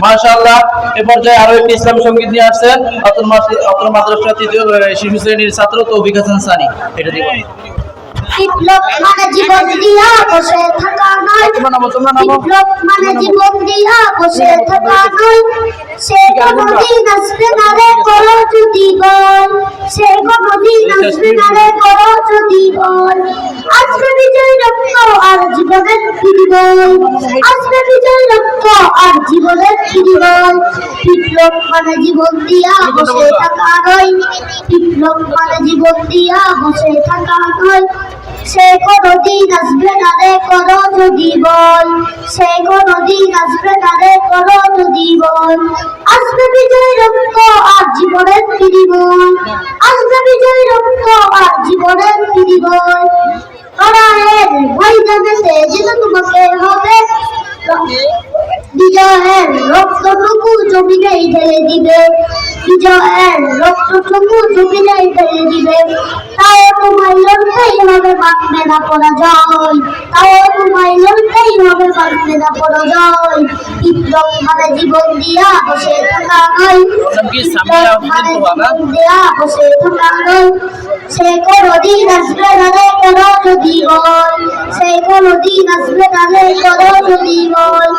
মাশাআল্লাহ এ পর্যায়ে আরো একটি ইসলামী সঙ্গীত নিয়ে আসছেন অত্র মাদ্রাসা তৃতীয় শিশু শ্রেণীর ছাত্র তৌফিক হাসান সানি। এটা দিব। বিপ্লব মানে জীবন দিয়া বসে থাকা নয়, বিপ্লব মানে জীবন দিয়া বসে থাকা নয়, সে কোনদিন আসবে না রে করো যদি বল, সে কোনদিন আসবে না রে করো যদি বল, আসবে বিজয় রক্ত আর জীবনের ফিরিবল, আসবে বিজয় রক্ত আর জীবনের ফিরিবল। বিপ্লব মানে জীবন দিয়া বসে থাকা নয়, বিপ্লব মানে জীবন দিয়া বসে থাকা নয়, সে কোনদিন আসবে না রে করো যদি বল, সে কোনদিন আসবে না রে করো যদি বল, আসবে বিজয় রক্ত আর জীবনের ফিরিবল, আসবে বিজয় রক্ত আর জীবনের ফিরিবল। লড়াইয়ের ময়দানেতে যেটা তোমাকে হবে, বিজয়ের রক্তটুকু জমিনেই ঢেলে দিবে, বিজয়ের রক্তটুকু জমিনেই ঢেলে দিবে। তাও তোমায় লড়তেই হবে, মানবে না পরাজয়, তাও তোমায় লড়তেই হবে, মানবে না পরাজয়। বিপ্লব মানে জীবন দিয়া বসে থাকা নয়, বিপ্লব মানে জীবন দিয়া বসে থাকা নয়, সে কোনদিন আসবে না রে করো যদি বল, সে কোনদিন আসবে না রে করো যদি বল,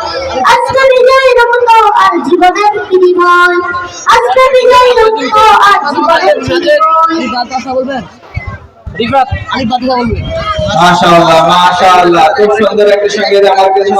আজকে বিজয় রক্ত আর জীবনের ফিরিবল, আজকে বিজয় রক্ত আর জীবনের ফিরিবল। রিফাত আলী বাদশা বলবে। মাশাআল্লাহ মাশাআল্লাহ, খুব সুন্দর একটা সঙ্গীত। আমার কাছে